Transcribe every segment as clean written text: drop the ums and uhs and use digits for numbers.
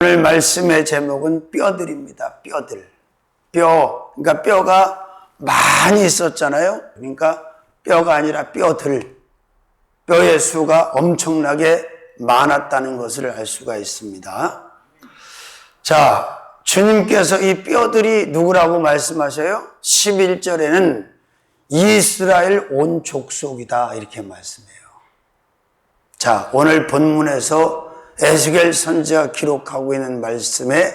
오늘 말씀의 제목은 뼈들입니다. 그러니까 뼈가 많이 있었잖아요. 그러니까 뼈가 아니라 뼈들. 뼈의 수가 엄청나게 많았다는 것을 알 수가 있습니다. 자, 주님께서 이 뼈들이 누구라고 말씀하셔요? 11절에는 이스라엘 온 족속이다 이렇게 말씀해요. 자, 오늘 본문에서 에스겔 선지자가 기록하고 있는 말씀에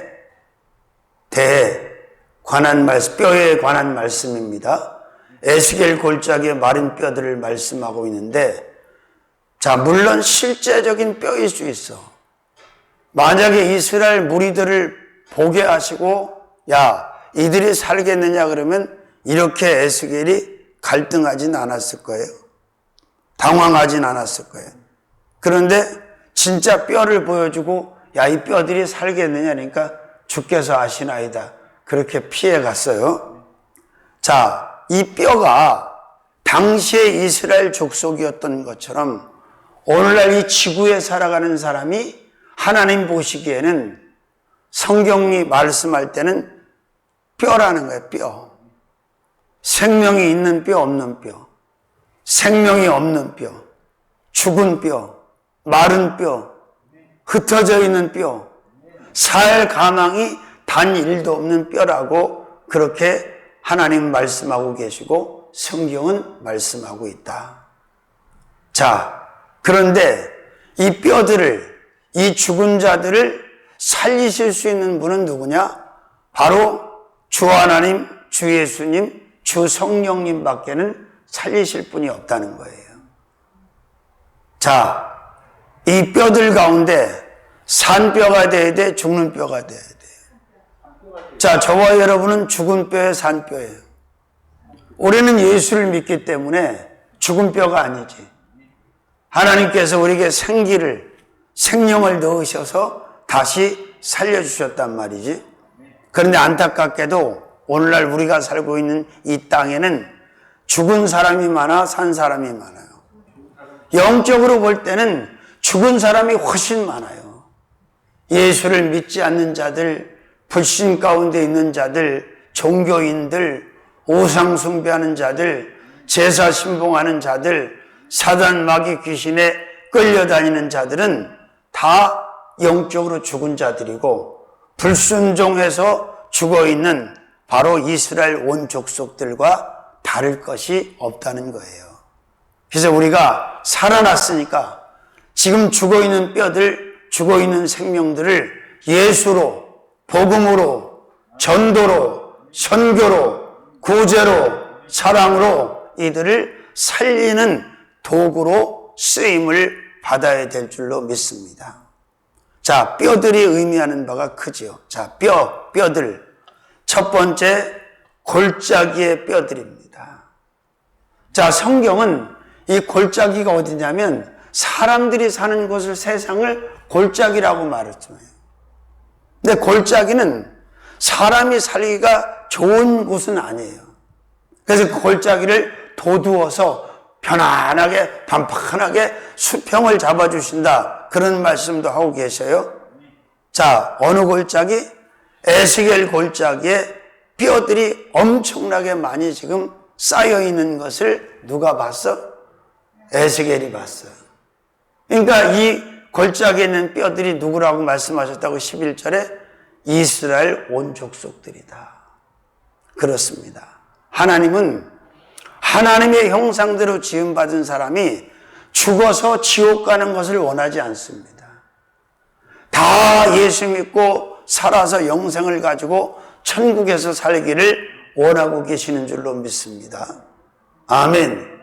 대해 관한 말씀, 뼈에 관한 말씀입니다. 에스겔 골짜기의 마른 뼈들을 말씀하고 있는데, 자, 물론 실제적인 뼈일 수 있어. 만약에 이스라엘 무리들을 보게 하시고, 야, 이들이 살겠느냐 그러면 이렇게 에스겔이 갈등하진 않았을 거예요. 당황하진 않았을 거예요. 그런데 진짜 뼈를 보여주고 야, 이 뼈들이 살겠느냐 그러니까 주께서 아시나이다. 그렇게 피해 갔어요. 자, 이 뼈가 당시에 이스라엘 족속이었던 것처럼 오늘날 이 지구에 살아가는 사람이 하나님 보시기에는 성경이 말씀할 때는 뼈라는 거예요. 뼈. 생명이 있는 뼈, 없는 뼈. 생명이 없는 뼈. 죽은 뼈. 마른 뼈, 흩어져 있는 뼈, 살 가망이 단 1도 없는 뼈라고 그렇게 하나님 말씀하고 계시고 성경은 말씀하고 있다. 자, 그런데 이 뼈들을, 이 죽은 자들을 살리실 수 있는 분은 누구냐? 바로 주 하나님, 주 예수님, 주 성령님 밖에는 살리실 분이 없다는 거예요. 자, 이 뼈들 가운데 산 뼈가 돼야 돼, 죽는 뼈가 돼야 돼. 자, 저와 여러분은 죽은 뼈에 산 뼈예요. 우리는 예수를 믿기 때문에 죽은 뼈가 아니지. 하나님께서 우리에게 생명을 넣으셔서 다시 살려주셨단 말이지. 그런데 안타깝게도 오늘날 우리가 살고 있는 이 땅에는 죽은 사람이 많아, 산 사람이 많아요. 영적으로 볼 때는 죽은 사람이 훨씬 많아요. 예수를 믿지 않는 자들, 불신 가운데 있는 자들, 종교인들, 우상 숭배하는 자들, 제사 신봉하는 자들, 사단 마귀 귀신에 끌려다니는 자들은 다 영적으로 죽은 자들이고 불순종해서 죽어있는 바로 이스라엘 온 족속들과 다를 것이 없다는 거예요. 그래서 우리가 살아났으니까 지금 죽어있는 뼈들, 죽어있는 생명들을 예수로, 복음으로, 전도로, 선교로, 구제로, 사랑으로 이들을 살리는 도구로 쓰임을 받아야 될 줄로 믿습니다. 자, 뼈들이 의미하는 바가 크지요. 자, 뼈들. 첫 번째, 골짜기의 뼈들입니다. 자, 성경은 이 골짜기가 어디냐면 사람들이 사는 곳을, 세상을 골짜기라고 말했잖아요. 근데 골짜기는 사람이 살기가 좋은 곳은 아니에요. 그래서 그 골짜기를 도두어서 편안하게, 반판하게 수평을 잡아주신다. 그런 말씀도 하고 계셔요. 자, 어느 골짜기? 에스겔 골짜기에 뼈들이 엄청나게 많이 지금 쌓여 있는 것을 누가 봤어? 에스겔이 봤어요. 그러니까 이 골짜기에 있는 뼈들이 누구라고 말씀하셨다고 11절에 이스라엘 온 족속들이다. 그렇습니다. 하나님은 하나님의 형상대로 지음받은 사람이 죽어서 지옥 가는 것을 원하지 않습니다. 다 예수 믿고 살아서 영생을 가지고 천국에서 살기를 원하고 계시는 줄로 믿습니다. 아멘.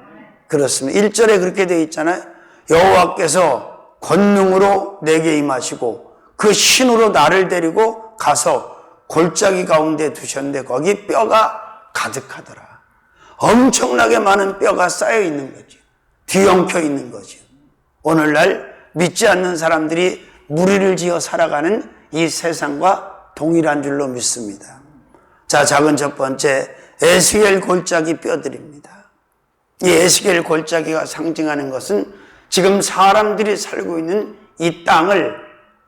그렇습니다. 1절에 그렇게 되어 있잖아요. 여호와께서 권능으로 내게 임하시고 그 신으로 나를 데리고 가서 골짜기 가운데 두셨는데 거기 뼈가 가득하더라. 엄청나게 많은 뼈가 쌓여 있는 거지. 뒤엉켜 있는 거지. 오늘날 믿지 않는 사람들이 무리를 지어 살아가는 이 세상과 동일한 줄로 믿습니다. 자, 작은 첫 번째 에스겔 골짜기 뼈들입니다. 이 에스겔 골짜기가 상징하는 것은 지금 사람들이 살고 있는 이 땅을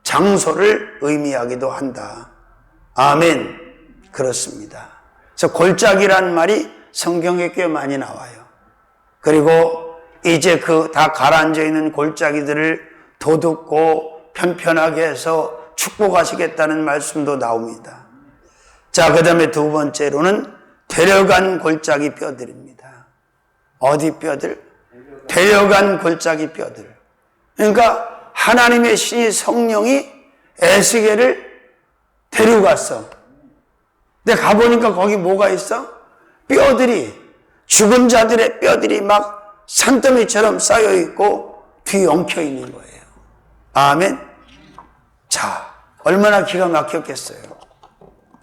장소를 의미하기도 한다. 아멘. 그렇습니다. 그래서 골짜기란 말이 성경에 꽤 많이 나와요. 그리고 이제 그 다 가라앉아 있는 골짜기들을 도둑고 편편하게 해서 축복하시겠다는 말씀도 나옵니다. 자, 그 다음에 두 번째로는 데려간 골짜기 뼈들입니다. 어디 뼈들? 데려간 골짜기 뼈들. 그러니까 하나님의 신이 성령이 에스겔을 데려갔어. 근데 가보니까 거기 뭐가 있어? 뼈들이, 죽은 자들의 뼈들이 막 산더미처럼 쌓여있고 뒤 엉켜 있는 거예요. 아멘. 자, 얼마나 기가 막혔겠어요.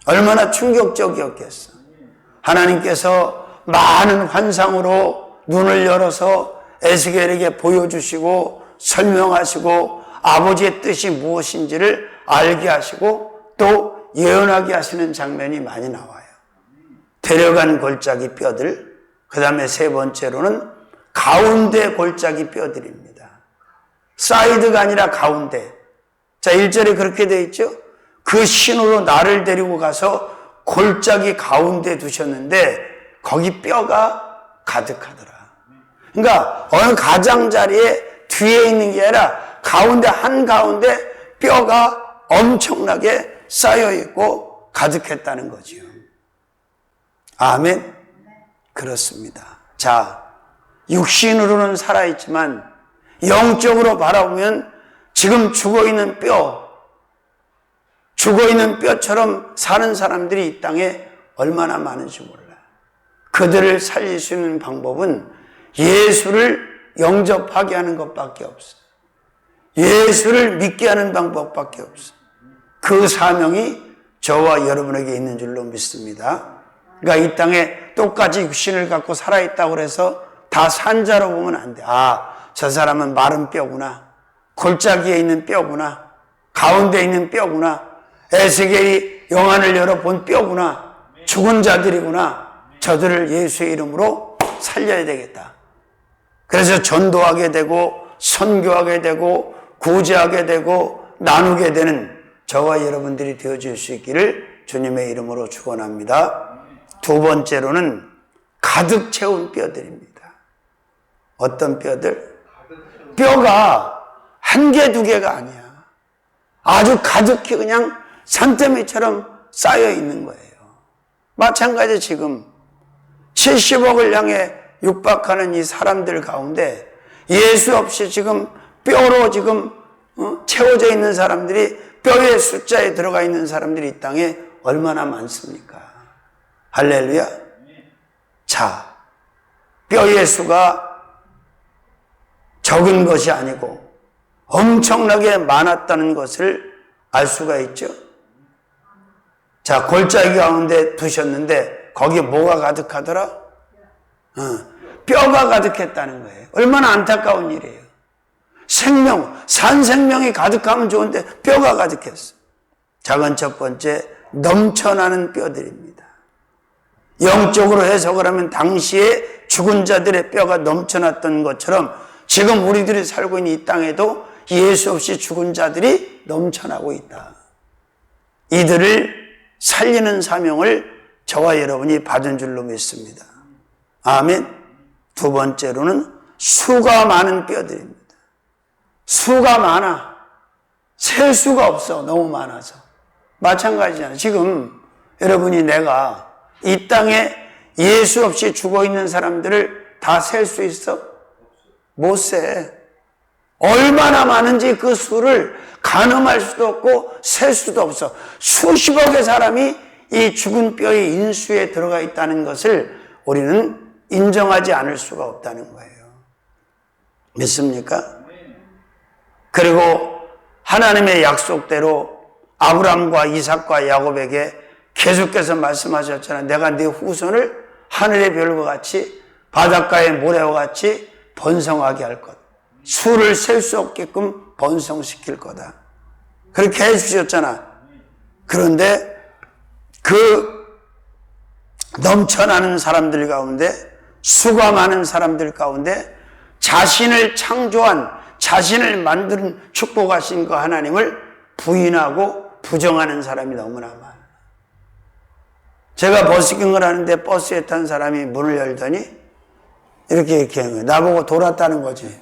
얼마나 충격적이었겠어. 하나님께서 많은 환상으로 눈을 열어서 에스겔에게 보여주시고 설명하시고 아버지의 뜻이 무엇인지를 알게 하시고 또 예언하게 하시는 장면이 많이 나와요. 데려간 골짜기 뼈들, 그 다음에 세 번째로는 가운데 골짜기 뼈들입니다. 사이드가 아니라 가운데. 자, 1절에 그렇게 되어 있죠? 그 신으로 나를 데리고 가서 골짜기 가운데 두셨는데 거기 뼈가 가득하더라. 그러니까 어느 가장자리에 뒤에 있는 게 아니라 가운데 한가운데 뼈가 엄청나게 쌓여있고 가득했다는 거지요. 아멘. 그렇습니다. 자, 육신으로는 살아있지만 영적으로 바라보면 지금 죽어있는 뼈처럼 사는 사람들이 이 땅에 얼마나 많은지 몰라요. 그들을 살릴 수 있는 방법은 예수를 영접하게 하는 것밖에 없어요. 예수를 믿게 하는 방법밖에 없어요. 그 사명이 저와 여러분에게 있는 줄로 믿습니다. 그러니까 이 땅에 똑같이 육신을 갖고 살아있다고 해서 다 산자로 보면 안 돼. 아, 저 사람은 마른 뼈구나. 골짜기에 있는 뼈구나. 가운데 있는 뼈구나. 에스겔이 영안을 열어 본 뼈구나. 죽은 자들이구나. 저들을 예수의 이름으로 살려야 되겠다. 그래서 전도하게 되고 선교하게 되고 구제하게 되고 나누게 되는 저와 여러분들이 되어줄 수 있기를 주님의 이름으로 축원합니다. 두 번째로는 가득 채운 뼈들입니다. 어떤 뼈들? 뼈가 한 개, 두 개가 아니야. 아주 가득히 그냥 산더미처럼 쌓여 있는 거예요. 마찬가지 지금 70억을 향해 육박하는 이 사람들 가운데 예수 없이 지금 뼈로 지금 채워져 있는 사람들이 뼈의 숫자에 들어가 있는 사람들이 이 땅에 얼마나 많습니까? 할렐루야. 자, 뼈의 수가 적은 것이 아니고 엄청나게 많았다는 것을 알 수가 있죠. 자, 골짜기 가운데 두셨는데 거기에 뭐가 가득하더라? 뼈가 가득했다는 거예요. 얼마나 안타까운 일이에요. 산 생명이 가득하면 좋은데 뼈가 가득했어. 작은 첫 번째, 넘쳐나는 뼈들입니다. 영적으로 해석을 하면 당시에 죽은 자들의 뼈가 넘쳐났던 것처럼 지금 우리들이 살고 있는 이 땅에도 예수 없이 죽은 자들이 넘쳐나고 있다. 이들을 살리는 사명을 저와 여러분이 받은 줄로 믿습니다. 아멘. 두 번째로는 수가 많은 뼈들입니다. 수가 많아. 셀 수가 없어. 너무 많아서. 마찬가지잖아. 지금 여러분이 내가 이 땅에 예수 없이 죽어있는 사람들을 다 셀 수 있어? 못 세. 얼마나 많은지 그 수를 가늠할 수도 없고 셀 수도 없어. 수십억의 사람이 이 죽은 뼈의 인수에 들어가 있다는 것을 우리는 인정하지 않을 수가 없다는 거예요. 믿습니까? 그리고 하나님의 약속대로 아브라함과 이삭과 야곱에게 계속해서 말씀하셨잖아요. 내가 네 후손을 하늘의 별과 같이 바닷가의 모래와 같이 번성하게 할 것. 수를 셀 수 없게끔 번성시킬 거다. 그렇게 해주셨잖아. 그런데 그 넘쳐나는 사람들 가운데, 수가 많은 사람들 가운데 자신을 창조한, 자신을 만드는 축복하신 그 하나님을 부인하고 부정하는 사람이 너무나 많아. 제가 버스킹을 하는데 버스에 탄 사람이 문을 열더니 이렇게 하는 거예요. 나보고 돌았다는 거지.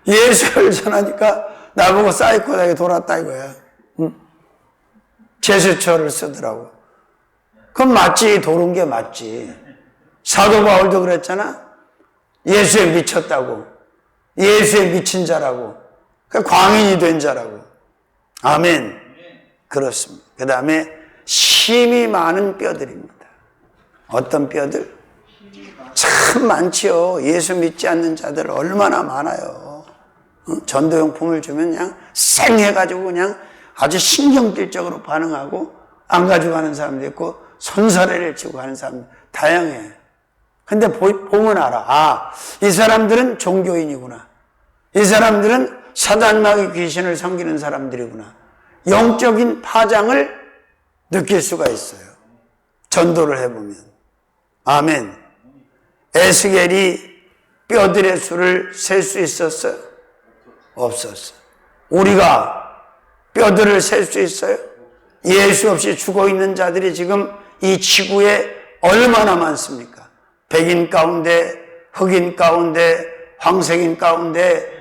예수를 전하니까 나보고 사이코하게 돌았다 이거야. 제스처를 쓰더라고. 그럼 맞지. 도는 게 맞지. 사도 바울도 그랬잖아. 예수에 미쳤다고. 예수에 미친 자라고. 광인이 된 자라고. 아멘. 그렇습니다. 그 다음에 힘이 많은 뼈들입니다. 어떤 뼈들? 참 많지요. 예수 믿지 않는 자들 얼마나 많아요. 전도용품을 주면 그냥 쌩해가지고 그냥 아주 신경질적으로 반응하고 안 가져가는 사람도 있고 손사래를 치고 하는 사람 다양해. 근데 보면 알아. 아, 이 사람들은 종교인이구나. 이 사람들은 사단마귀 귀신을 섬기는 사람들이구나. 영적인 파장을 느낄 수가 있어요. 전도를 해보면. 아멘. 에스겔이 뼈들의 수를 셀 수 있었어요? 없었어요. 우리가 뼈들을 셀 수 있어요? 예수 없이 죽어 있는 자들이 지금 이 지구에 얼마나 많습니까? 백인 가운데, 흑인 가운데, 황색인 가운데,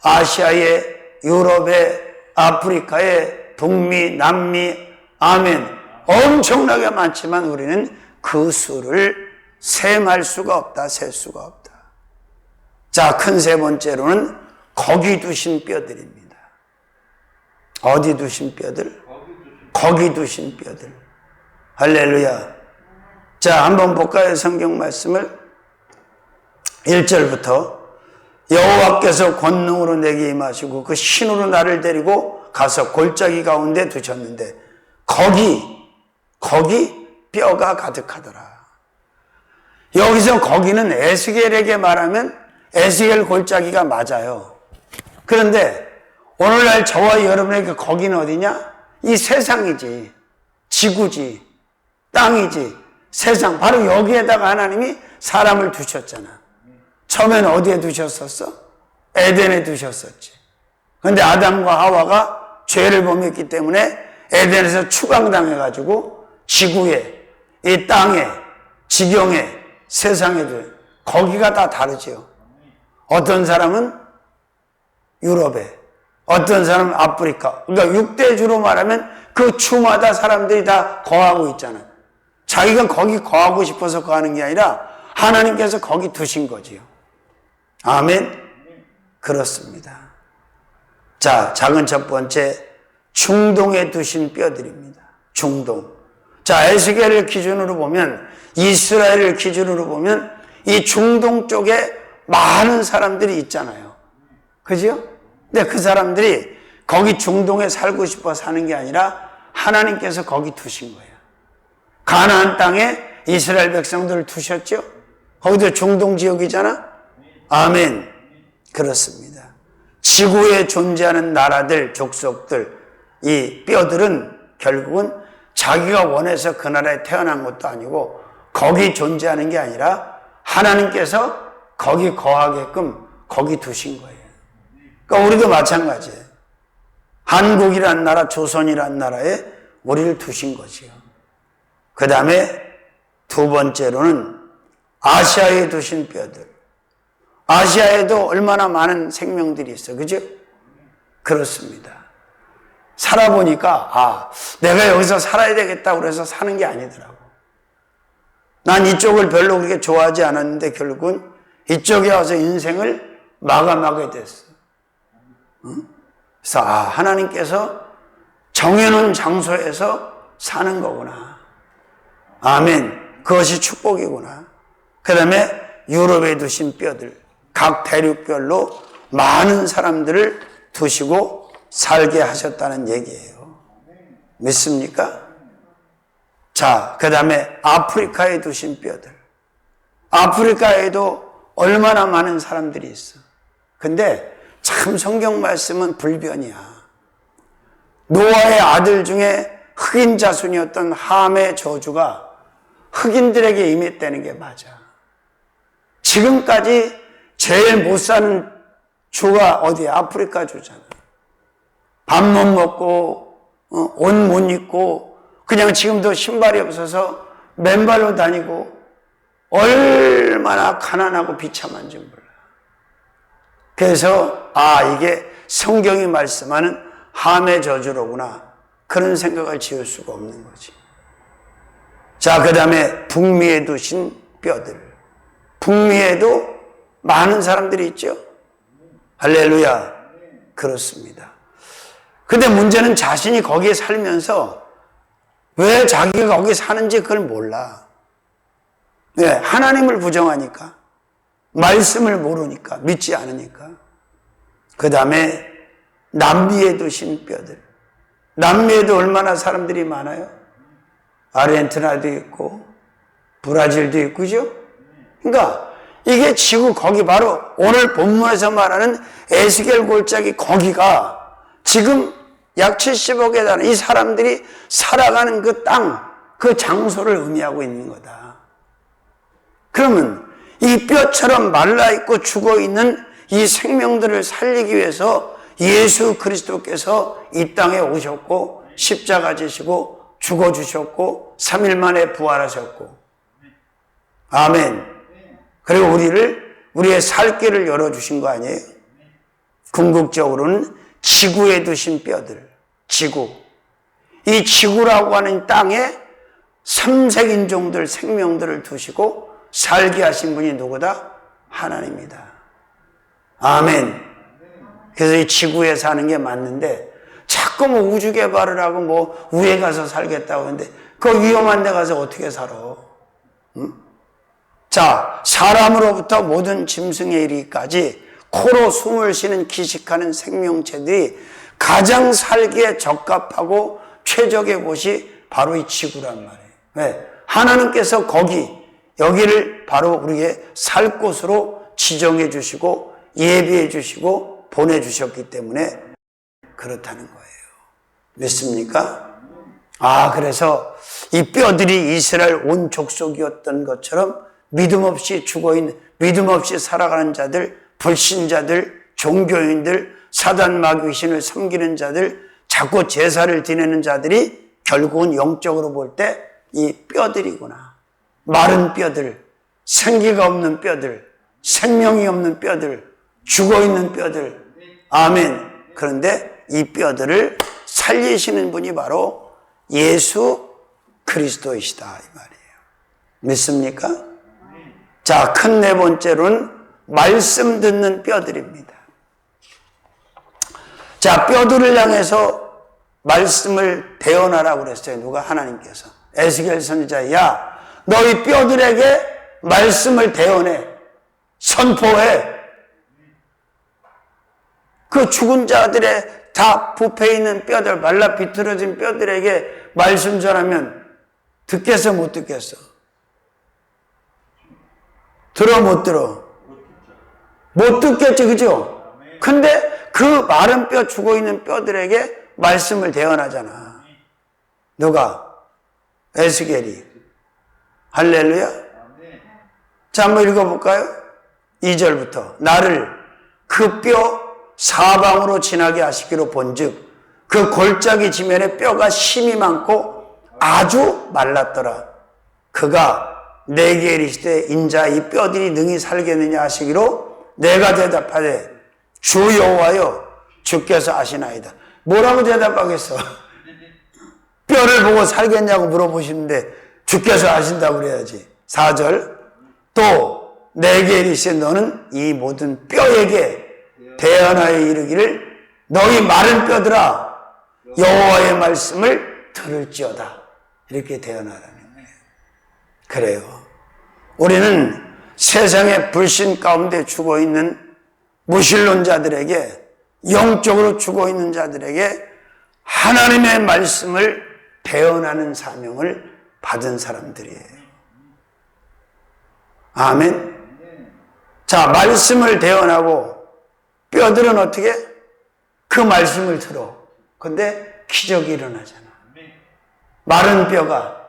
아시아에, 유럽에, 아프리카에, 북미, 남미, 아멘. 엄청나게 많지만 우리는 그 수를 셈할 수가 없다, 셀 수가 없다. 자, 큰 세 번째로는 거기 두신 뼈들입니다. 어디 두신 뼈들? 거기 두신 뼈들. 할렐루야. 자, 한번 볼까요? 성경 말씀을 1절부터 여호와께서 권능으로 내게 임하시고 그 신으로 나를 데리고 가서 골짜기 가운데 두셨는데 거기 뼈가 가득하더라. 여기서 거기는 에스겔에게 말하면 에스겔 골짜기가 맞아요. 그런데 오늘날 저와 여러분에게 거기는 어디냐? 이 세상이지, 지구지, 땅이지, 세상. 바로 여기에다가 하나님이 사람을 두셨잖아. 처음에는 어디에 두셨었어? 에덴에 두셨었지. 그런데 아담과 하와가 죄를 범했기 때문에 에덴에서 추방당해가지고 지구에, 이 땅에, 지경에, 세상에 거기가 다 다르지요. 어떤 사람은 유럽에, 어떤 사람은 아프리카. 그러니까 6대주로 말하면 그 주마다 사람들이 다 거하고 있잖아요. 자기가 거기 거하고 싶어서 거하는 게 아니라 하나님께서 거기 두신 거지요. 아멘. 그렇습니다. 자, 작은 첫 번째, 중동에 두신 뼈들입니다. 중동. 자, 에스겔을 기준으로 보면, 이스라엘을 기준으로 보면 이 중동 쪽에 많은 사람들이 있잖아요. 그죠? 근데 그 사람들이 거기 중동에 살고 싶어 사는 게 아니라 하나님께서 거기 두신 거예요. 가나안 땅에 이스라엘 백성들을 두셨죠? 거기도 중동 지역이잖아? 아멘. 그렇습니다. 지구에 존재하는 나라들, 족속들, 이 뼈들은 결국은 자기가 원해서 그 나라에 태어난 것도 아니고 거기 존재하는 게 아니라 하나님께서 거기 거하게끔 거기 두신 거예요. 그러니까 우리도 마찬가지예요. 한국이란 나라, 조선이란 나라에 우리를 두신 거지요. 그 다음에 두 번째로는 아시아에 두신 뼈들. 아시아에도 얼마나 많은 생명들이 있어요. 그죠? 그렇습니다. 살아보니까 내가 여기서 살아야 되겠다고 그래서 사는 게 아니더라고. 난 이쪽을 별로 그렇게 좋아하지 않았는데 결국은 이쪽에 와서 인생을 마감하게 됐어. 그래서 하나님께서 정해놓은 장소에서 사는 거구나. 아멘. 그것이 축복이구나. 그 다음에 유럽에 두신 뼈들, 각 대륙별로 많은 사람들을 두시고 살게 하셨다는 얘기예요. 믿습니까? 자, 그 다음에 아프리카에 두신 뼈들. 아프리카에도 얼마나 많은 사람들이 있어. 근데 참 성경 말씀은 불변이야. 노아의 아들 중에 흑인 자손이었던 함의 저주가 흑인들에게 임했다는 게 맞아. 지금까지 제일 못 사는 주가 어디야? 아프리카 주잖아. 밥 못 먹고 옷 못 입고 그냥 지금도 신발이 없어서 맨발로 다니고 얼마나 가난하고 비참한지 몰라. 그래서 이게 성경이 말씀하는 함의 저주로구나, 그런 생각을 지을 수가 없는 거지. 자, 그 다음에 북미에 두신 뼈들. 북미에도 많은 사람들이 있죠. 할렐루야. 그렇습니다. 근데 문제는 자신이 거기에 살면서 왜 자기가 거기 사는지 그걸 몰라. 왜? 하나님을 부정하니까, 말씀을 모르니까, 믿지 않으니까. 그 다음에 남미에 두신 뼈들. 남미에도 얼마나 사람들이 많아요? 아르헨티나도 있고 브라질도 있고, 그죠? 그러니까 이게 지구 거기 바로 오늘 본문에서 말하는 에스겔 골짜기 거기가 지금 약 70억에 달하는 이 사람들이 살아가는 그 땅, 그 장소를 의미하고 있는 거다. 그러면 이 뼈처럼 말라있고 죽어있는 이 생명들을 살리기 위해서 예수 그리스도께서 이 땅에 오셨고 십자가 지시고 죽어주셨고 3일 만에 부활하셨고, 아멘. 그리고 우리의 살 길을 열어주신 거 아니에요? 궁극적으로는 지구에 두신 뼈들, 지구. 이 지구라고 하는 땅에 삼색 인종들, 생명들을 두시고 살게 하신 분이 누구다? 하나님이다. 아멘. 그래서 이 지구에 사는 게 맞는데 자꾸 우주 개발을 하고 우에 가서 살겠다고 하는데 그 위험한 데 가서 어떻게 살아? 응? 자, 사람으로부터 모든 짐승에 이르기까지 코로 숨을 쉬는 기식하는 생명체들이 가장 살기에 적합하고 최적의 곳이 바로 이 지구란 말이에요. 왜? 하나님께서 여기를 바로 우리의 살 곳으로 지정해 주시고 예비해 주시고 보내주셨기 때문에 그렇다는 거예요. 믿습니까? 그래서 이 뼈들이 이스라엘 온 족속이었던 것처럼 믿음 없이 죽어있는, 믿음 없이 살아가는 자들, 불신자들, 종교인들, 사단 마귀신을 섬기는 자들, 자꾸 제사를 지내는 자들이 결국은 영적으로 볼 때 이 뼈들이구나. 마른 뼈들, 생기가 없는 뼈들, 생명이 없는 뼈들, 죽어있는 뼈들. 아멘. 그런데 이 뼈들을 살리시는 분이 바로 예수 그리스도이시다 이 말이에요. 믿습니까? 자, 큰 네 번째로는 말씀 듣는 뼈들입니다. 자, 뼈들을 향해서 말씀을 대언하라고 그랬어요. 누가? 하나님께서. 에스겔 선지자, 야, 너희 뼈들에게 말씀을 대언해. 선포해. 그 죽은 자들의 다 부패 있는 뼈들, 말라 비틀어진 뼈들에게 말씀 전하면 듣겠어, 못 듣겠어? 들어, 못 들어? 못 듣겠지, 그죠? 근데 그 마른 뼈, 죽어있는 뼈들에게 말씀을 대언하잖아. 누가? 에스겔이. 할렐루야. 자, 한번 읽어볼까요? 2절부터. 나를 그 뼈 사방으로 지나게 하시기로 본즉 그 골짜기 지면에 뼈가 심이 많고 아주 말랐더라. 그가 내게 이르시되 인자 이 뼈들이 능히 살겠느냐 하시기로 내가 대답하되 주 여호와여 주께서 아시나이다. 뭐라고 대답하겠어? 뼈를 보고 살겠냐고 물어보시는데 주께서 아신다고 그래야지. 4절. 또 내게 이르시되 너는 이 모든 뼈에게 대언하여 이르기를 너희 마른 뼈들아 여호와의 말씀을 들을지어다. 이렇게 대언하라는 거예요. 그래요. 우리는 세상의 불신 가운데 죽어있는 무신론자들에게, 영적으로 죽어있는 자들에게 하나님의 말씀을 대언하는 사명을 받은 사람들이에요. 아멘. 자, 말씀을 대언하고 뼈들은 어떻게? 그 말씀을 들어. 근데 기적이 일어나잖아. 마른 뼈가,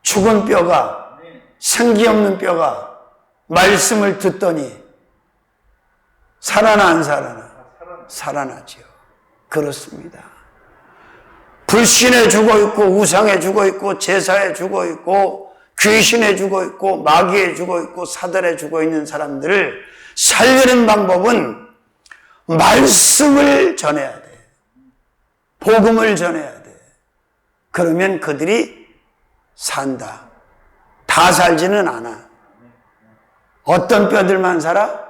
죽은 뼈가, 생기 없는 뼈가 말씀을 듣더니 살아나 안 살아나? 살아나지요. 그렇습니다. 불신에 죽어 있고 우상에 죽어 있고 제사에 죽어 있고 귀신에 죽어 있고 마귀에 죽어 있고 사단에 죽어 있는 사람들을 살리는 방법은 말씀을 전해야 돼. 복음을 전해야 돼. 그러면 그들이 산다. 다 살지는 않아. 어떤 뼈들만 살아?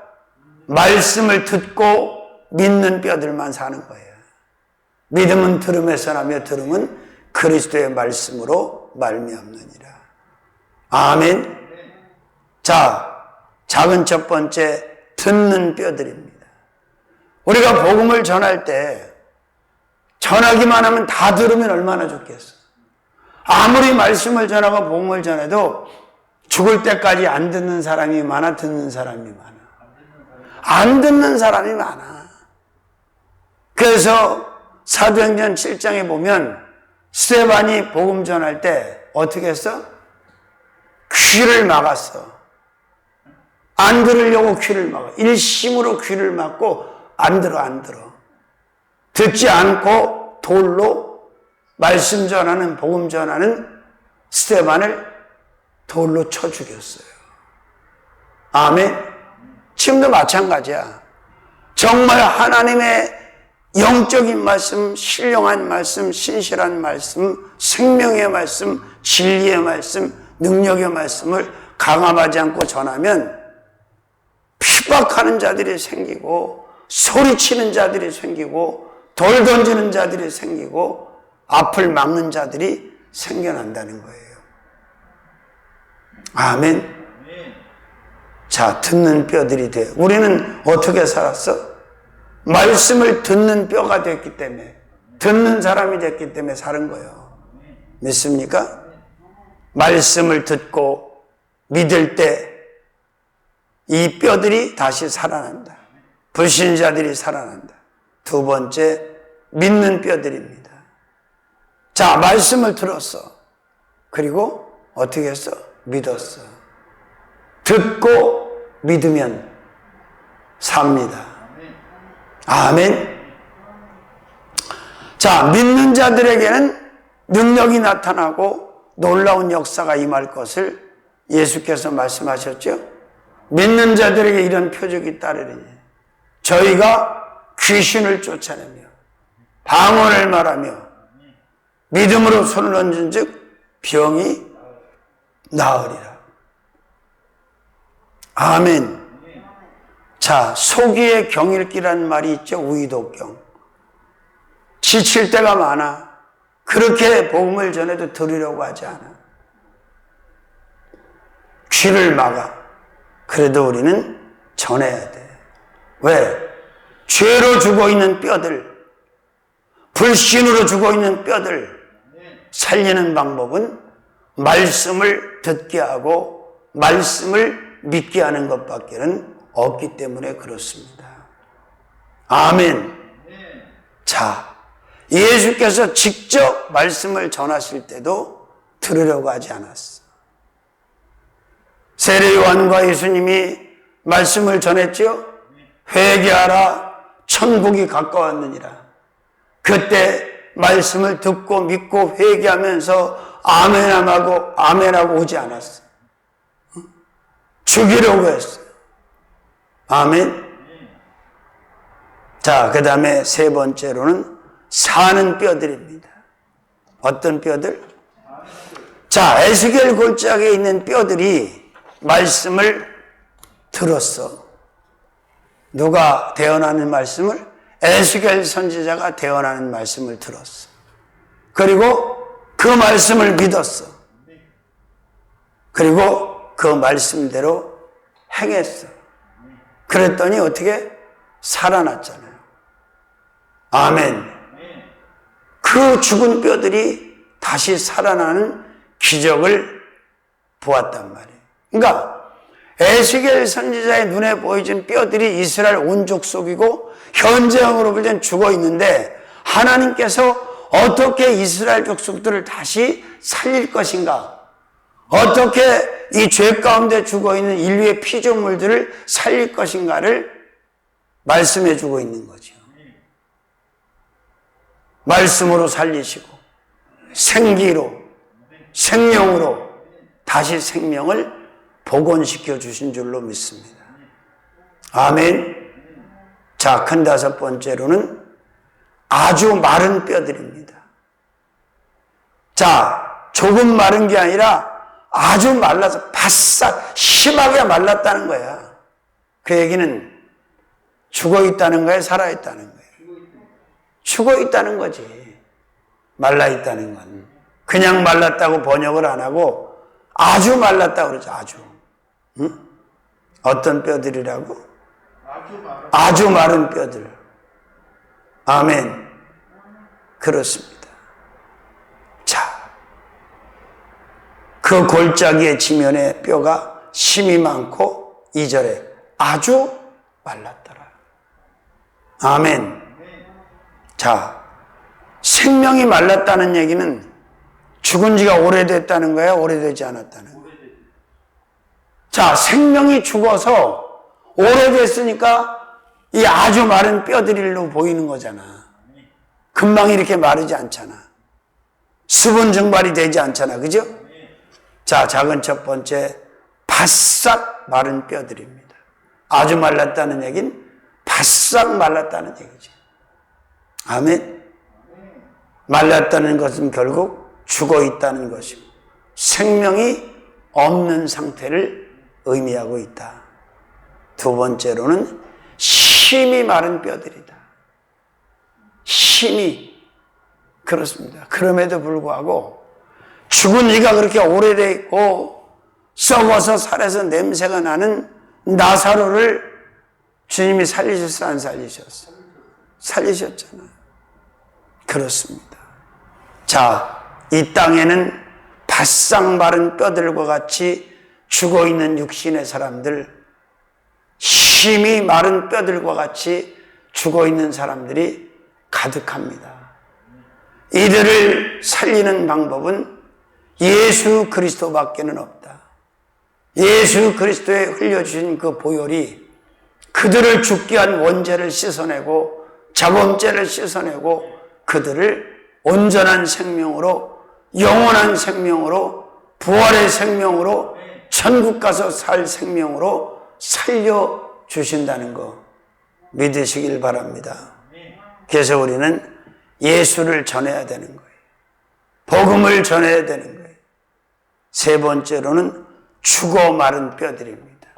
말씀을 듣고 믿는 뼈들만 사는 거예요. 믿음은 들음에서 나며 들음은 그리스도의 말씀으로 말미암느니라. 아멘. 자, 작은 첫 번째 듣는 뼈들입니다. 우리가 복음을 전할 때 전하기만 하면 다 들으면 얼마나 좋겠어. 아무리 말씀을 전하고 복음을 전해도 죽을 때까지 안 듣는 사람이 많아, 듣는 사람이 많아. 안 듣는 사람이 많아. 그래서 사도행전 7장에 보면 스데반이 복음 전할 때 어떻게 했어? 귀를 막았어. 안 들으려고 귀를 막아. 일심으로 귀를 막고 안 들어. 듣지 않고 돌로 말씀 전하는, 복음 전하는 스데반을 돌로 쳐 죽였어요. 아멘. 지금도 마찬가지야. 정말 하나님의 영적인 말씀, 신령한 말씀, 신실한 말씀, 생명의 말씀, 진리의 말씀, 능력의 말씀을 강압하지 않고 전하면 핍박하는 자들이 생기고 소리치는 자들이 생기고 돌 던지는 자들이 생기고 앞을 막는 자들이 생겨난다는 거예요. 아멘. 자, 듣는 뼈들이 돼. 우리는 어떻게 살았어? 말씀을 듣는 뼈가 됐기 때문에, 듣는 사람이 됐기 때문에 사는 거예요. 믿습니까? 말씀을 듣고 믿을 때 이 뼈들이 다시 살아난다. 불신자들이 살아난다. 두 번째, 믿는 뼈들입니다. 자, 말씀을 들었어. 그리고 어떻게 했어? 믿었어. 듣고 믿으면 삽니다. 아멘. 자, 믿는 자들에게는 능력이 나타나고 놀라운 역사가 임할 것을 예수께서 말씀하셨죠. 믿는 자들에게 이런 표적이 따르리니 저희가 귀신을 쫓아내며 방언을 말하며 믿음으로 손을 얹은 즉 병이 나으리라. 아멘. 자, 소기의 경읽기라는 말이 있죠. 우의독경. 지칠 때가 많아. 그렇게 복음을 전해도 들으려고 하지 않아. 귀를 막아. 그래도 우리는 전해야 돼. 왜? 죄로 죽어있는 뼈들, 불신으로 죽어있는 뼈들 살리는 방법은 말씀을 듣게 하고 말씀을 믿게 하는 것밖에는 없기 때문에 그렇습니다. 아멘. 자, 예수께서 직접 말씀을 전하실 때도 들으려고 하지 않았어. 세례 요한과 예수님이 말씀을 전했죠. 회개하라, 천국이 가까웠느니라. 그때 말씀을 듣고 믿고 회개하면서 아멘하고 오지 않았어. 죽이려고 했어. 아멘. 자, 그 다음에 세 번째로는 사는 뼈들입니다. 어떤 뼈들? 자, 에스겔 골짜기에 있는 뼈들이 말씀을 들었어. 누가 대언하는 말씀을? 에스겔 선지자가 대언하는 말씀을 들었어. 그리고 그 말씀을 믿었어. 그리고 그 말씀대로 행했어. 그랬더니 어떻게? 살아났잖아요. 아멘. 그 죽은 뼈들이 다시 살아나는 기적을 보았단 말이에요. 그러니까 에스겔 선지자의 눈에 보여진 뼈들이 이스라엘 온 족속이고 현재형으로 볼 땐 죽어 있는데 하나님께서 어떻게 이스라엘 족속들을 다시 살릴 것인가, 어떻게 이 죄 가운데 죽어 있는 인류의 피조물들을 살릴 것인가를 말씀해 주고 있는 거죠. 말씀으로 살리시고 생기로, 생명으로 다시 생명을 복원시켜 주신 줄로 믿습니다. 아멘. 자, 큰 다섯 번째로는 아주 마른 뼈들입니다. 자, 조금 마른 게 아니라 아주 말라서 바싹 심하게 말랐다는 거야. 그 얘기는 죽어 있다는 거야, 살아 있다는 거야? 죽어 있다는 거지. 말라 있다는 건. 그냥 말랐다고 번역을 안 하고 아주 말랐다고 그러죠. 아주. 응? 어떤 뼈들이라고? 아주 마른 뼈들. 아멘. 그렇습니다. 자, 그 골짜기의 지면에 뼈가 힘이 많고 2절에 아주 말랐더라. 아멘. 자, 생명이 말랐다는 얘기는 죽은 지가 오래됐다는 거야? 오래되지 않았다는 거야? 자, 생명이 죽어서 오래됐으니까 이 아주 마른 뼈들로 보이는 거잖아. 금방 이렇게 마르지 않잖아. 수분 증발이 되지 않잖아. 그죠? 자, 작은 첫 번째, 바싹 마른 뼈들입니다. 아주 말랐다는 얘기는 바싹 말랐다는 얘기죠. 아멘. 말랐다는 것은 결국 죽어 있다는 것이고 생명이 없는 상태를 의미하고 있다. 두 번째로는 힘이 마른 뼈들이다. 힘이 그렇습니다. 그럼에도 불구하고 죽은 이가 그렇게 오래돼 있고 썩어서 살에서 냄새가 나는 나사로를 주님이 살리셨어, 안 살리셨어? 살리셨잖아. 그렇습니다. 자, 이 땅에는 바싹 마른 뼈들과 같이 죽어 있는 육신의 사람들, 힘이 마른 뼈들과 같이 죽어 있는 사람들이 가득합니다. 이들을 살리는 방법은 예수 그리스도밖에는 없다. 예수 그리스도에 흘려주신 그 보혈이 그들을 죽게 한 원죄를 씻어내고 자범죄를 씻어내고 그들을 온전한 생명으로, 영원한 생명으로, 부활의 생명으로, 천국 가서 살 생명으로 살려주신다는 거 믿으시길 바랍니다. 그래서 우리는 예수를 전해야 되는 거예요. 복음을 전해야 되는 거예요. 세 번째로는 죽어 마른 뼈들입니다.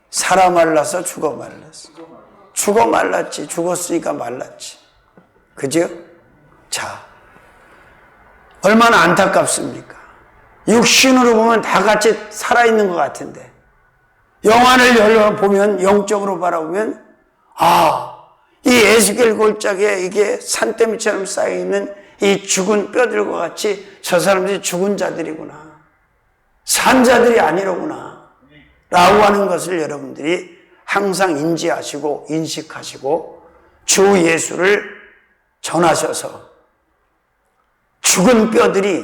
살아 말라서 죽어 말랐어. 죽어 말랐지. 죽었으니까 말랐지. 그죠? 자, 얼마나 안타깝습니까? 육신으로 보면 다 같이 살아있는 것 같은데 영안을 열어보면, 영적으로 바라보면 이 에스겔 골짜기에 이게 산더미처럼 쌓여있는 이 죽은 뼈들과 같이 저 사람들이 죽은 자들이구나, 산 자들이 아니로구나 라고 하는 것을 여러분들이 항상 인지하시고 인식하시고 주 예수를 전하셔서 죽은 뼈들이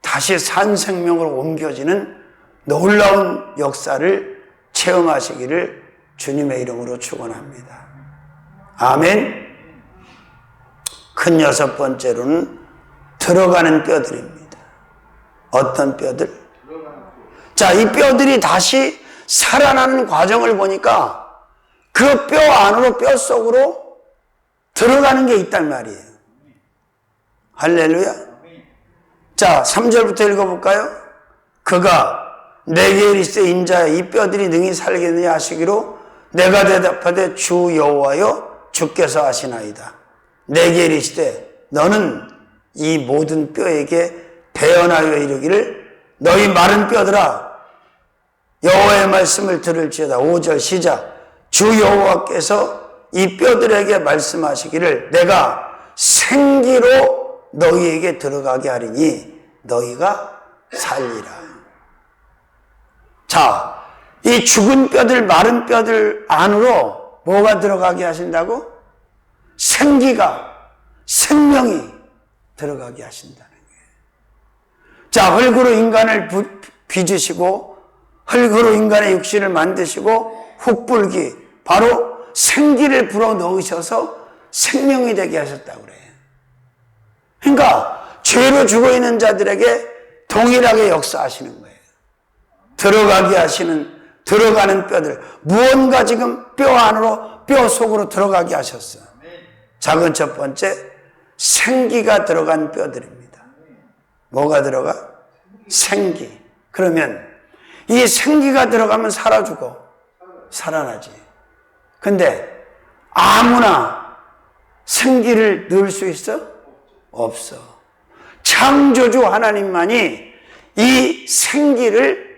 다시 산 생명으로 옮겨지는 놀라운 역사를 체험하시기를 주님의 이름으로 축원합니다. 아멘. 큰 여섯 번째로는 들어가는 뼈들입니다. 어떤 뼈들? 자, 이 뼈들이 다시 살아나는 과정을 보니까 그 뼈 안으로, 뼈 속으로 들어가는 게 있단 말이에요. 할렐루야. 자, 3절부터 읽어볼까요? 그가 내게 이르시되 인자야, 이 뼈들이 능히 살겠느냐 하시기로 내가 대답하되 주 여호와여 주께서 하시나이다. 내게 이르시되 너는 이 모든 뼈에게 배언하여 이르기를 너희 마른 뼈들아 여호와의 말씀을 들을지어다. 5절 시작. 주 여호와께서 이 뼈들에게 말씀하시기를 내가 생기로 너희에게 들어가게 하리니 너희가 살리라. 자, 이 죽은 뼈들, 마른 뼈들 안으로 뭐가 들어가게 하신다고? 생기가, 생명이 들어가게 하신다는 거예요. 자, 흙으로 인간을 빚으시고 흙으로 인간의 육신을 만드시고 흙불기, 바로 생기를 불어 넣으셔서 생명이 되게 하셨다고 그래요. 그러니까 죄로 죽어있는 자들에게 동일하게 역사하시는 거예요. 들어가게 하시는, 들어가는 뼈들, 무언가 지금 뼈 안으로, 뼈 속으로 들어가게 하셨어요. 작은 첫 번째, 생기가 들어간 뼈들입니다. 뭐가 들어가? 생기. 그러면 이 생기가 들어가면 살아 죽어. 살아나지. 근데 아무나 생기를 넣을 수 있어? 없어. 창조주 하나님만이 이 생기를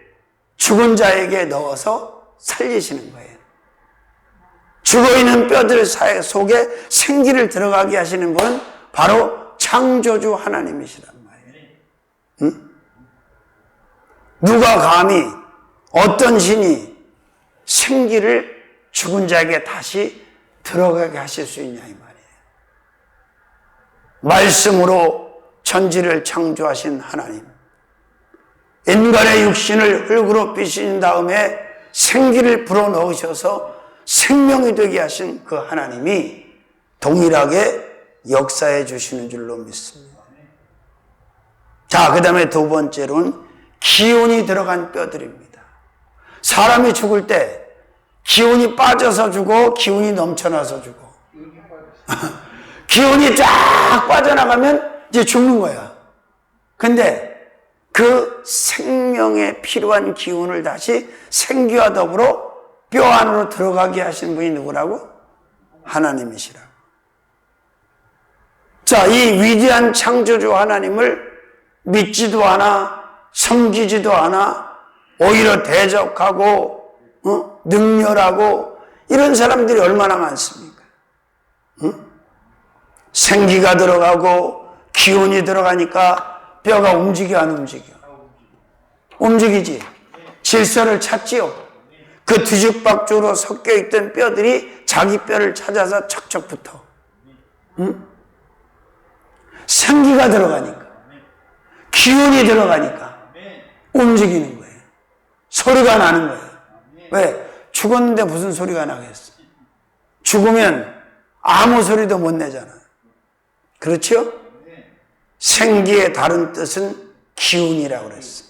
죽은 자에게 넣어서 살리시는 거예요. 죽어있는 뼈들 속에 생기를 들어가게 하시는 분은 바로 창조주 하나님이시란 말이에요. 응? 누가 감히 어떤 신이 생기를 죽은 자에게 다시 들어가게 하실 수 있냐 이 말이에요. 말씀으로 천지를 창조하신 하나님, 인간의 육신을 흙으로 빚으신 다음에 생기를 불어넣으셔서 생명이 되게 하신 그 하나님이 동일하게 역사해 주시는 줄로 믿습니다. 자, 그 다음에 두 번째로는 기운이 들어간 뼈들입니다. 사람이 죽을 때 기운이 빠져서 죽어, 기운이 넘쳐나서 죽어. 기운이 쫙 빠져나가면 이제 죽는 거야. 근데 그 생명에 필요한 기운을 다시 생기와 더불어 뼈 안으로 들어가게 하신 분이 누구라고? 하나님이시라고. 자, 이 위대한 창조주 하나님을 믿지도 않아, 섬기지도 않아, 오히려 대적하고, 능멸하고, 이런 사람들이 얼마나 많습니까? 생기가 들어가고, 기운이 들어가니까 뼈가 움직여, 안 움직여? 움직이지. 질서를 찾지요. 그 뒤죽박죽으로 섞여 있던 뼈들이 자기 뼈를 찾아서 척척 붙어. 생기가 들어가니까, 기운이 들어가니까 움직이는 거예요. 소리가 나는 거예요. 왜? 죽었는데 무슨 소리가 나겠어? 죽으면 아무 소리도 못 내잖아. 그렇죠? 생기의 다른 뜻은 기운이라고 그랬어.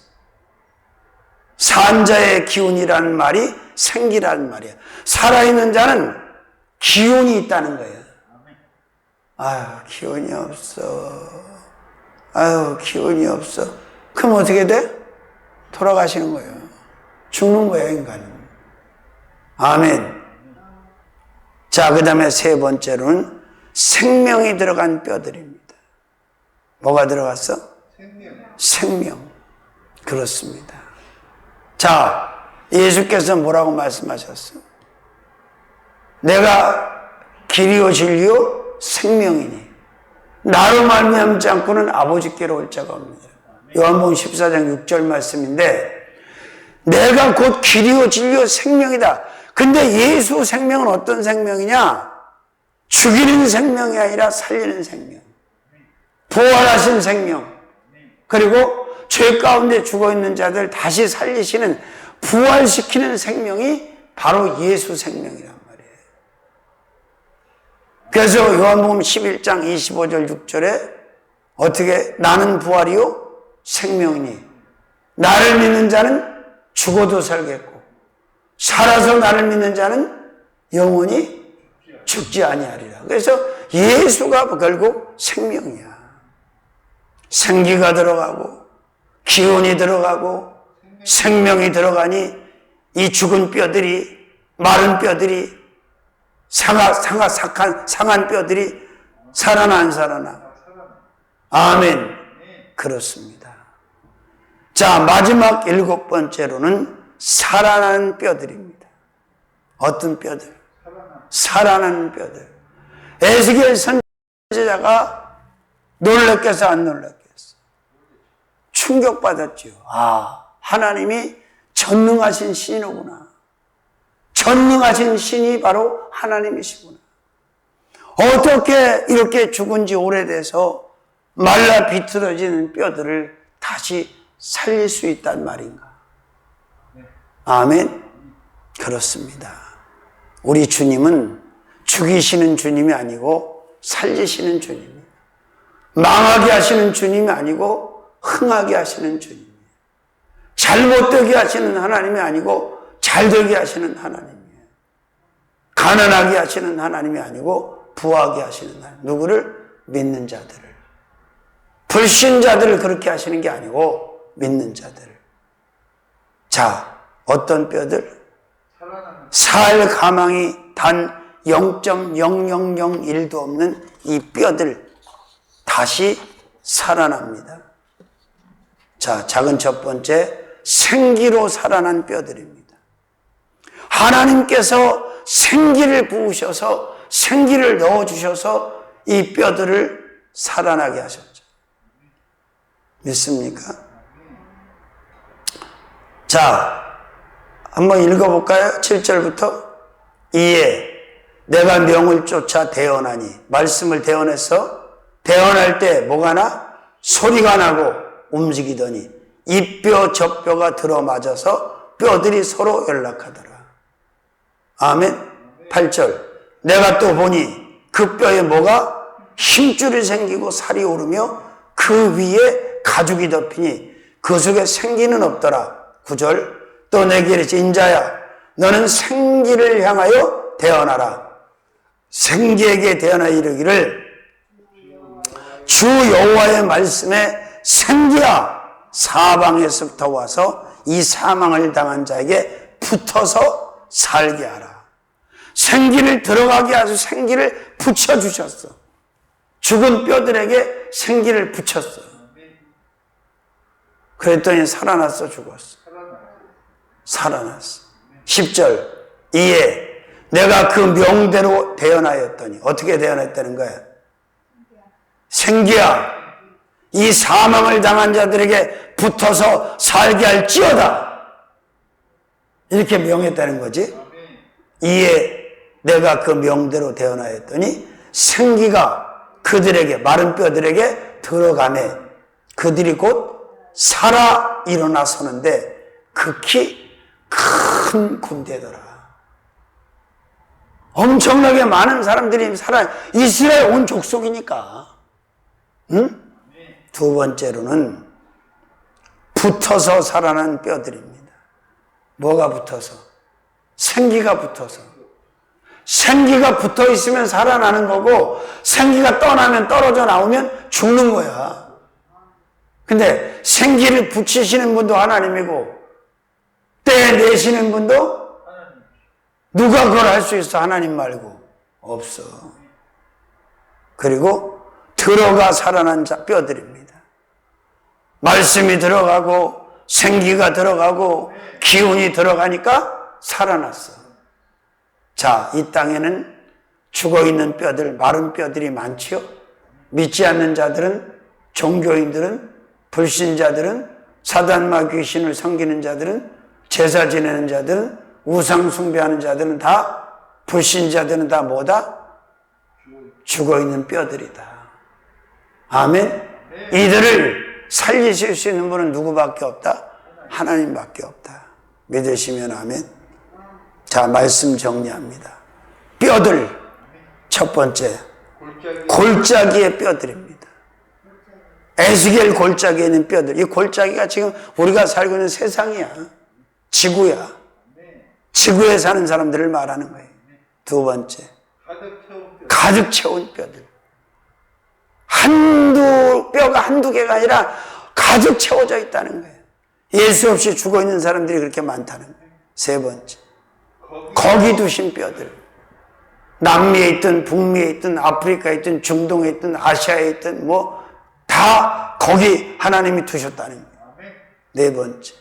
산자의 기운이라는 말이 생기라는 말이야. 살아있는 자는 기운이 있다는 거예요. 아유, 기운이 없어. 아유, 기운이 없어. 그럼 어떻게 돼? 돌아가시는 거예요. 죽는 거예요, 인간은. 아멘. 자, 그 다음에 세 번째로는 생명이 들어간 뼈들입니다. 뭐가 들어갔어? 생명. 그렇습니다. 자, 예수께서 뭐라고 말씀하셨어? 내가 길이요 진리요 생명이니 나로 말미암지 않고는 아버지께로 올 자가 없느니라. 요한복음 14장 6절 말씀인데, 내가 곧 길이요 진리요 생명이다. 근데 예수 생명은 어떤 생명이냐? 죽이는 생명이 아니라 살리는 생명. 부활하신 생명. 그리고 죄 가운데 죽어있는 자들 다시 살리시는, 부활시키는 생명이 바로 예수 생명이란 말이에요. 그래서 요한복음 11장 25절 6절에 어떻게? 나는 부활이요 생명이니 나를 믿는 자는 죽어도 살겠고 살아서 나를 믿는 자는 영원히 죽지 아니하리라. 그래서 예수가 결국 생명이야. 생기가 들어가고 기운이 들어가고 생명이 들어가니 이 죽은 뼈들이, 마른 뼈들이, 상한 뼈들이 살아나 안 살아나? 아멘. 그렇습니다. 자, 마지막 일곱 번째로는 살아나는 뼈들입니다. 어떤 뼈들? 살아나는 뼈들. 에스겔 선지자가 놀랬겠어, 안 놀랬겠어? 충격받았지요. 아, 하나님이 전능하신 신이구나. 전능하신 신이 바로 하나님이시구나. 어떻게 이렇게 죽은 지 오래돼서 말라 비틀어지는 뼈들을 다시 살릴 수 있단 말인가? 아멘. 그렇습니다. 우리 주님은 죽이시는 주님이 아니고 살리시는 주님이에요. 망하게 하시는 주님이 아니고 흥하게 하시는 주님. 잘못되게 하시는 하나님이 아니고 잘되게 하시는 하나님이에요. 가난하게 하시는 하나님이 아니고 부하게 하시는 하나님. 누구를? 믿는 자들을. 불신자들을 그렇게 하시는 게 아니고 믿는 자들을. 자, 어떤 뼈들? 살 가망이 단 0.0001도 없는 이 뼈들 다시 살아납니다. 자, 작은 첫 번째, 생기로 살아난 뼈들입니다. 하나님께서 생기를 부으셔서 생기를 넣어주셔서 이 뼈들을 살아나게 하셨죠. 믿습니까? 자, 한번 읽어볼까요? 7절부터. 이에 내가 명을 쫓아 대언하니, 말씀을 대언해서 대언할 때 뭐가 나? 소리가 나고 움직이더니 이 뼈 저 뼈가 들어맞아서 뼈들이 서로 연락하더라. 아멘. 8절. 내가 또 보니 그 뼈에 뭐가? 힘줄이 생기고 살이 오르며 그 위에 가죽이 덮이니 그 속에 생기는 없더라. 9절. 또 내게 이르시 인자야 너는 생기를 향하여 대언하라. 생기에게 대언하여 이르기를 주 여호와의 말씀에 생기야 사방에서부터 와서 이 사망을 당한 자에게 붙어서 살게 하라. 생기를 들어가게 하셔서 생기를 붙여주셨어. 죽은 뼈들에게 생기를 붙였어. 그랬더니 살아났어, 죽었어? 살아났어. 10절. 이에 내가 그 명대로 대언하였더니, 어떻게 대언했다는 거야? 생기야 이 사망을 당한 자들에게 붙어서 살게 할지어다. 이렇게 명했다는 거지. 이에 내가 그 명대로 대언하였더니 생기가 그들에게, 마른 뼈들에게 들어가매 그들이 곧 살아 일어나 서는데 극히 큰 군대더라. 엄청나게 많은 사람들이 살아, 이스라엘 온 족속이니까. 응? 두 번째로는 붙어서 살아난 뼈들입니다. 뭐가 붙어서? 생기가 붙어서. 생기가 붙어 있으면 살아나는 거고, 생기가 떠나면, 떨어져 나오면 죽는 거야. 근데 생기를 붙이시는 분도 하나님이고, 떼내시는 분도 누가 그걸 할 수 있어? 하나님 말고. 없어. 그리고 들어가 살아난 자 뼈들입니다. 말씀이 들어가고 생기가 들어가고 기운이 들어가니까 살아났어. 자, 이 땅에는 죽어있는 뼈들, 마른 뼈들이 많지요. 믿지 않는 자들은, 종교인들은, 불신자들은, 사단마 귀신을 섬기는 자들은, 제사 지내는 자들은, 우상 숭배하는 자들은 다, 불신자들은 다 뭐다? 죽어있는 뼈들이다. 아멘. 이들을 살리실 수 있는 분은 누구밖에 없다? 하나님밖에 없다. 믿으시면 아멘. 자, 말씀 정리합니다. 뼈들, 첫 번째 골짜기의 뼈들입니다. 에스겔 골짜기에 있는 뼈들. 이 골짜기가 지금 우리가 살고 있는 세상이야. 지구야. 지구에 사는 사람들을 말하는 거예요. 두 번째, 가득 채운 뼈들. 뼈가 한두 개가 아니라 가득 채워져 있다는 거예요. 예수 없이 죽어있는 사람들이 그렇게 많다는 거예요. 세 번째, 거기 두신 뼈들. 남미에 있든 북미에 있든 아프리카에 있든 중동에 있든 아시아에 있든 다 거기 하나님이 두셨다는 거예요. 네 번째,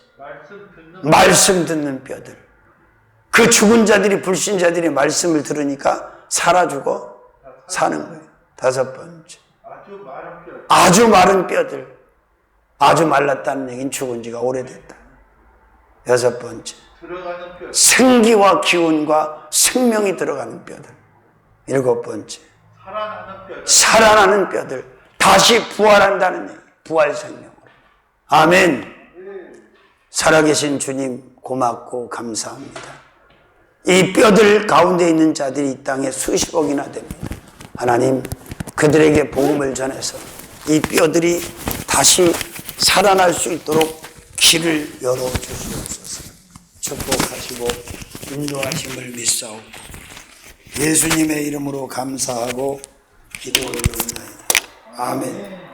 말씀 듣는 뼈들. 그 죽은 자들이, 불신자들이 말씀을 들으니까 살아주고 사는 거예요. 다섯 번째, 아주 마른 뼈들. 아주 말랐다는 얘기는 죽은 지가 오래됐다. 여섯 번째, 생기와 기운과 생명이 들어가는 뼈들. 일곱 번째, 살아나는 뼈들. 다시 부활한다는 얘기. 부활 생명으로. 아멘. 살아계신 주님 고맙고 감사합니다. 이 뼈들 가운데 있는 자들이 이 땅에 수십억이나 됩니다. 하나님, 그들에게 복음을 전해서 이 뼈들이 다시 살아날 수 있도록 길을 열어주시옵소서. 축복하시고 인도하심을 믿사옵고 예수님의 이름으로 감사하고 기도 올려옵나이다. 아멘.